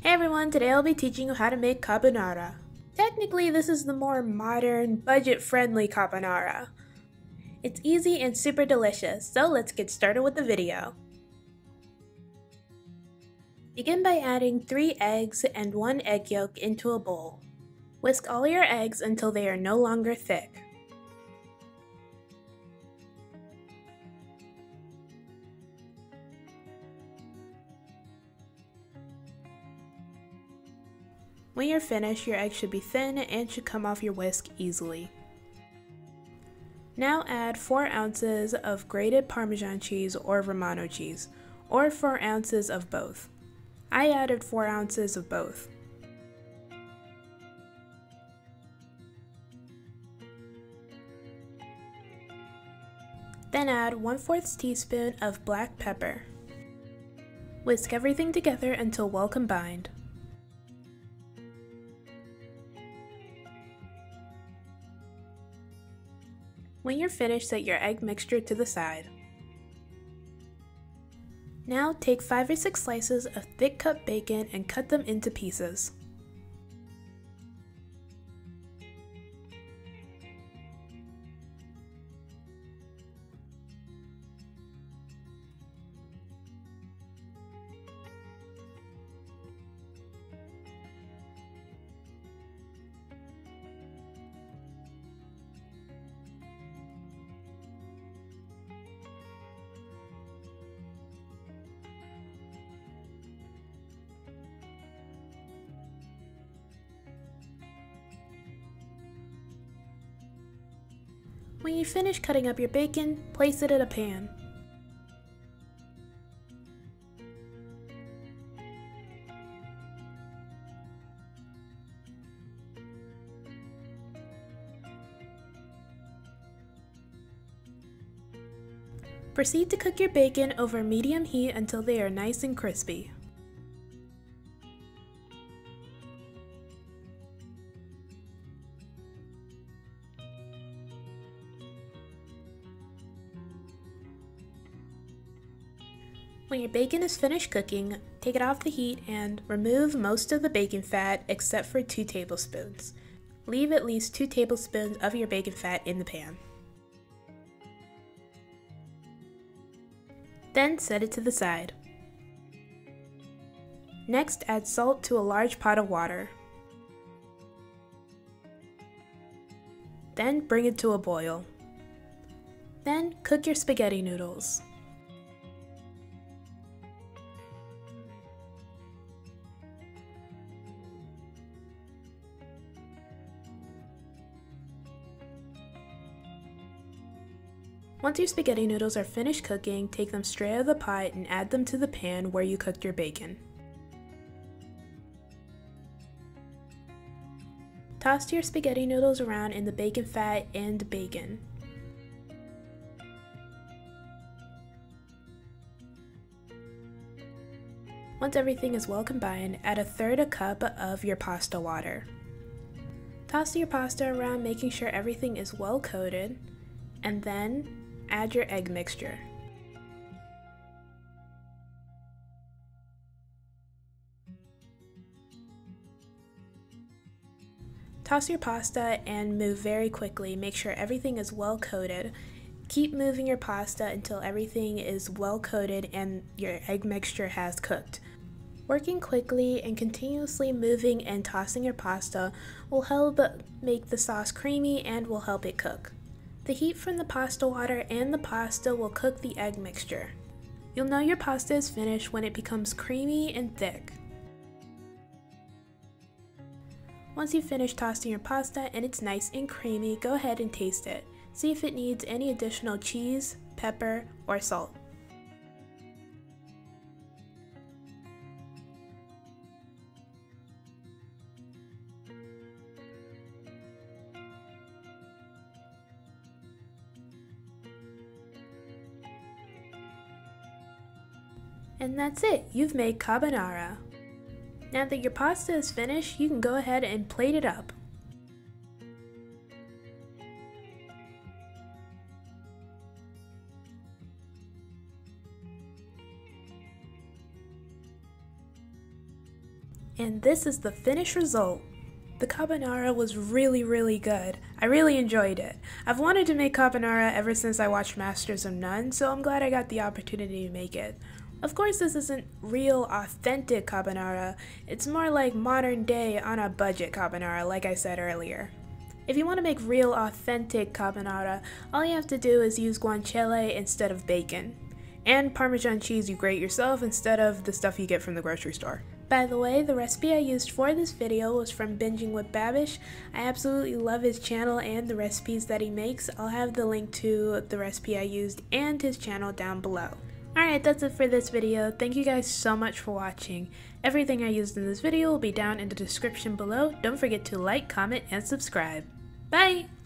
Hey everyone, today I'll be teaching you how to make carbonara. Technically, this is the more modern, budget-friendly carbonara. It's easy and super delicious, so let's get started with the video. Begin by adding 3 eggs and 1 egg yolk into a bowl. Whisk all your eggs until they are no longer thick. When you're finished, your eggs should be thin and should come off your whisk easily. Now add 4 ounces of grated Parmesan cheese or Romano cheese, or 4 ounces of both. I added 4 ounces of both. Then add 1/4 teaspoon of black pepper. Whisk everything together until well combined. When you're finished, set your egg mixture to the side. Now take 5 or 6 slices of thick cut bacon and cut them into pieces. When you finish cutting up your bacon, place it in a pan. Proceed to cook your bacon over medium heat until they are nice and crispy. When your bacon is finished cooking, take it off the heat and remove most of the bacon fat except for 2 tablespoons. Leave at least 2 tablespoons of your bacon fat in the pan. Then set it to the side. Next, add salt to a large pot of water. Then bring it to a boil. Then cook your spaghetti noodles. Once your spaghetti noodles are finished cooking, take them straight out of the pot and add them to the pan where you cooked your bacon. Toss your spaghetti noodles around in the bacon fat and bacon. Once everything is well combined, add 1/3 cup of your pasta water. Toss your pasta around, making sure everything is well coated, and then add your egg mixture. Toss your pasta and move very quickly. Make sure everything is well coated. Keep moving your pasta until everything is well coated and your egg mixture has cooked. Working quickly and continuously moving and tossing your pasta will help make the sauce creamy and will help it cook. The heat from the pasta water and the pasta will cook the egg mixture. You'll know your pasta is finished when it becomes creamy and thick. Once you've finished tossing your pasta and it's nice and creamy, go ahead and taste it. See if it needs any additional cheese, pepper, or salt. And that's it, you've made carbonara. Now that your pasta is finished, you can go ahead and plate it up. And this is the finished result. The carbonara was really good. I really enjoyed it. I've wanted to make carbonara ever since I watched Masters of None, so I'm glad I got the opportunity to make it. Of course, this isn't real authentic carbonara. It's more like modern day on a budget carbonara, like I said earlier. If you want to make real authentic carbonara, all you have to do is use guanchele instead of bacon. And Parmesan cheese you grate yourself instead of the stuff you get from the grocery store. By the way, the recipe I used for this video was from Binging with Babish. I absolutely love his channel and the recipes that he makes. I'll have the link to the recipe I used and his channel down below. Alright, that's it for this video. Thank you guys so much for watching. Everything I used in this video will be down in the description below. Don't forget to like, comment, and subscribe. Bye!